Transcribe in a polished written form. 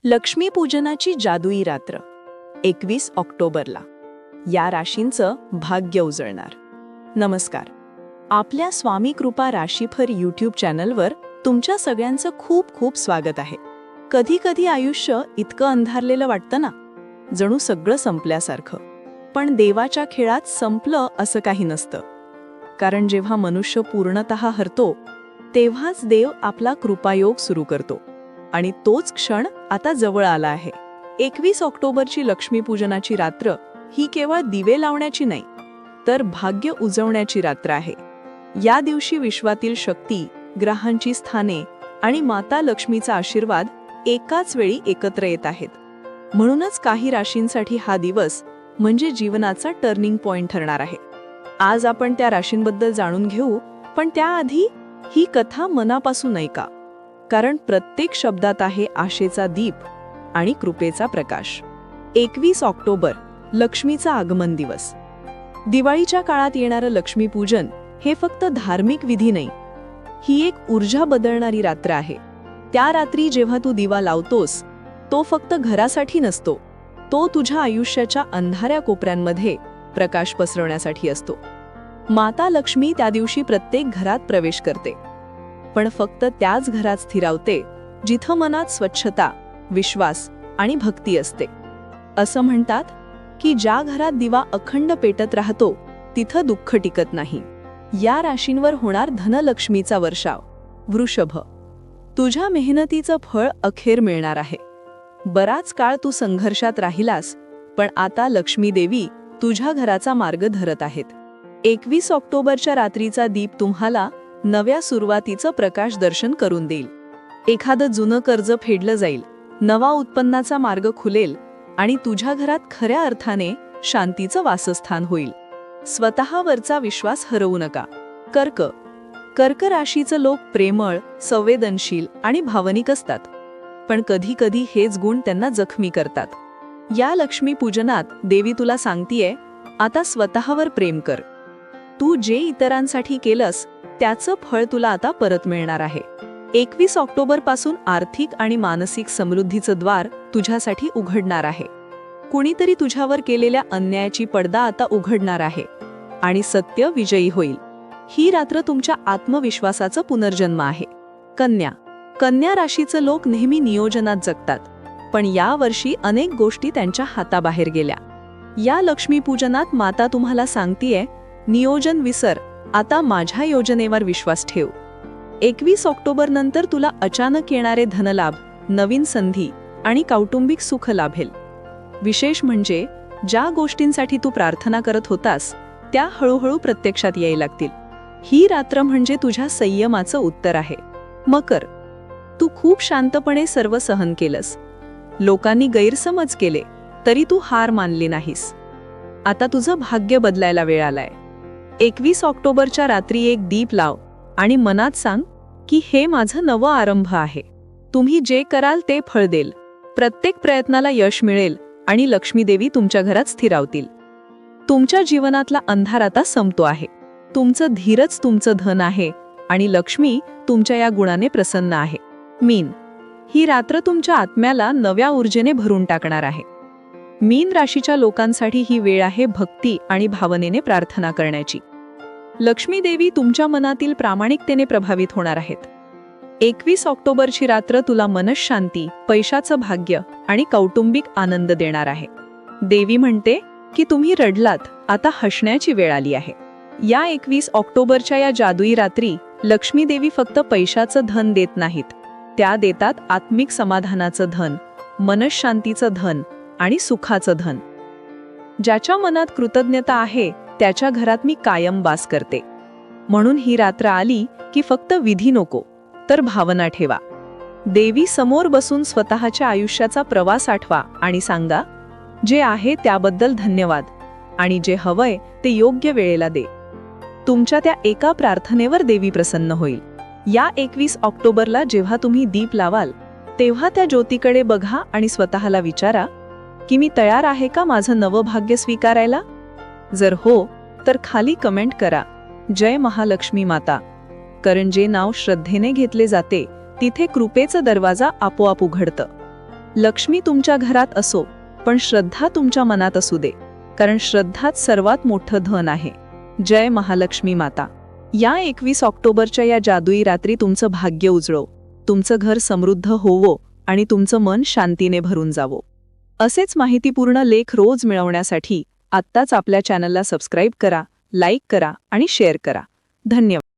लक्ष्मीपूजनाची जादुई रात्र 21 ऑक्टोबरला या राशींचं भाग्य उजळणार. नमस्कार. आपल्या स्वामी कृपा राशीफर यूट्यूब चॅनलवर तुमच्या सगळ्यांचं खूप खूप स्वागत आहे. कधी कधी आयुष्य इतकं अंधारलेलं वाटतं ना, जणू सगळं संपल्यासारखं. पण देवाच्या खेळात संपलं असं काही नसतं. कारण जेव्हा मनुष्य पूर्णतः हरतो तेव्हाच देव आपला कृपायोग सुरू करतो. आणि तोच क्षण आता जवळ आला आहे. 21 ऑक्टोबरची लक्ष्मीपूजनाची रात्र ही केवळ दिवे लावण्याची नाही, तर भाग्य उजवण्याची रात्र आहे. या दिवशी विश्वातील शक्ती, ग्रहांची स्थाने आणि माता लक्ष्मीचा आशीर्वाद एकाच वेळी एकत्र येत आहेत. म्हणूनच काही राशींसाठी हा दिवस म्हणजे जीवनाचा टर्निंग पॉइंट ठरणार आहे. आज आपण त्या राशींबद्दल जाणून घेऊ, पण त्याआधी ही कथा मनापासून ऐका. कारण प्रत्येक शब्दात आहे आशेचा दीप आणि कृपेचा प्रकाश. 21 ऑक्टोबर लक्ष्मीचा आगमन दिवस. दिवाळीच्या काळात येणारं लक्ष्मीपूजन हे फक्त धार्मिक विधी नाही, ही एक ऊर्जा बदलणारी रात्र आहे. त्या रात्री जेव्हा तू दिवा लावतोस तो फक्त घरासाठी नसतो, तो तुझ्या आयुष्याच्या अंधाऱ्या कोपऱ्यांमध्ये प्रकाश पसरवण्यासाठी असतो. माता लक्ष्मी त्या दिवशी प्रत्येक घरात प्रवेश करते, पण फक्त त्याच घरात स्थिरावते जिथं मनात स्वच्छता, विश्वास आणि भक्ती असते. असं म्हणतात की ज्या घरात दिवा अखंड पेटत राहतो तिथं दुःख टिकत नाही. या राशींवर होणार धनलक्ष्मीचा वर्षाव. वृषभ, तुझ्या मेहनतीचं फळ अखेर मिळणार आहे. बराच काळ तू संघर्षात राहिलास, पण आता लक्ष्मी देवी तुझ्या घराचा मार्ग धरत आहेत. 21 ऑक्टोबरच्या रात्रीचा दीप तुम्हाला नव्या सुरुवातीचं प्रकाश दर्शन करून देईल. एखादं जुनं कर्ज फेडलं जाईल, नवा उत्पन्नाचा मार्ग खुलेल आणि तुझ्या घरात खऱ्या अर्थाने शांतीचं वासस्थान होईल. स्वतःवरचा विश्वास हरवू नका. कर्क, कर्क राशीचं लोक प्रेमळ, संवेदनशील आणि भावनिक असतात, पण कधी कधी हेच गुण त्यांना जखमी करतात. या लक्ष्मी पूजनात देवी तुला सांगतीये, आता स्वतःवर प्रेम कर. तू जे इतरांसाठी केलंस त्याचं फळ तुला आता परत मिळणार आहे. 21 ऑक्टोबर पासून आर्थिक आणि मानसिक समृद्धीचं द्वार तुझ्यासाठी उघडणार आहे. कुणीतरी तुझ्यावर केलेल्या अन्यायाची पडदा आता उघडणार आहे आणि सत्य विजयी होईल. ही रात्र तुमच्या आत्मविश्वासाचं पुनर्जन्म आहे. कन्या, कन्या राशीचं लोक नेहमी नियोजनात जगतात, पण या वर्षी अनेक गोष्टी त्यांच्या हाताबाहेर गेल्या. या लक्ष्मीपूजनात माता तुम्हाला सांगतीये, नियोजन विसर, आता माझ्या योजनेवर विश्वास ठेव. 21 ऑक्टोबर नंतर तुला अचानक येणारे धनलाभ, नवीन संधी आणि कौटुंबिक सुख लाभेल. विशेष म्हणजे ज्या गोष्टींसाठी तू प्रार्थना करत होतास त्या हळूहळू प्रत्यक्षात यायला लागतील. ही रात्र म्हणजे तुझ्या संयमाचं उत्तर आहे. मकर, तू खूप शांतपणे सर्व सहन केलंस. लोकांनी गैरसमज केले तरी तू हार मानली नाहीस. आता तुझं भाग्य बदलायला वेळ आलाय. 21 ऑक्टोबरच्या रात्री एक दीप लाव आणि मनात सांग की हे माझं नवं आरंभ आहे. तुम्ही जे कराल ते फळ देईल. प्रत्येक प्रयत्नाला यश मिळेल आणि लक्ष्मी देवी तुमच्या घरात स्थिरावतील. तुमच्या जीवनातला अंधार आता संपतो आहे. तुमचं धीरच तुमचं धन आहे आणि लक्ष्मी तुमच्या या गुणाने प्रसन्न आहे. मीन, ही रात्र तुमच्या आत्म्याला नव्या ऊर्जेने भरून टाकणार आहे. मीन राशीच्या लोकांसाठी ही वेळ आहे भक्ती आणि भावनेने प्रार्थना करण्याची. लक्ष्मी देवी तुमच्या मनातील प्रामाणिकतेने प्रभावित होणार आहेत. 21 ऑक्टोबरची रात्र तुला मनःशांती, पैशाचं भाग्य आणि कौटुंबिक आनंद देणार आहे. देवी म्हणते की तुम्ही रडलात, आता हसण्याची वेळ आली आहे. या 21 ऑक्टोबरच्या या जादुई रात्री लक्ष्मी देवी फक्त पैशाचं धन देत नाहीत, त्या देतात आत्मिक समाधानाचं धन, मनःशांतीचं धन आणि सुखाचं धन. ज्याच्या मनात कृतज्ञता आहे त्याच्या घरात मी कायम वास करते. म्हणून ही रात्र आली की फक्त विधी नको, तर भावना ठेवा. देवी समोर बसून स्वतःच्या आयुष्याचा प्रवास आठवा आणि सांगा, जे आहे त्याबद्दल धन्यवाद आणि जे हवंय ते योग्य वेळेला दे. तुमच्या त्या एका प्रार्थनेवर देवी प्रसन्न होईल. या 21 ऑक्टोबरला जेव्हा तुम्ही दीप लावाल तेव्हा त्या ज्योतीकडे बघा आणि स्वतःला विचारा की मी तयार आहे का माझं नवं भाग्य स्वीकारायला. जर हो तर खाली कमेंट करा, जय महालक्ष्मी माता. कारण जे नाव श्रद्धेने घेतले जाते तिथे कृपेचा दरवाजा आपोआप उघडतं. लक्ष्मी तुमच्या घरात असो, पण श्रद्धा तुमच्या मनात असू दे, कारण श्रद्धाच सर्वात मोठं धन आहे. जय महालक्ष्मी माता. या 21 ऑक्टोबरच्या या जादुई रात्री तुमचं भाग्य उजळो, तुमचं घर समृद्ध होवो आणि तुमचं मन शांतीने भरून जावो. असेच माहितीपूर्ण लेख रोज मिळवण्यासाठी आत्ताच आपल्या चॅनलला सबस्क्राईब करा, लाईक करा आणि शेअर करा. धन्यवाद.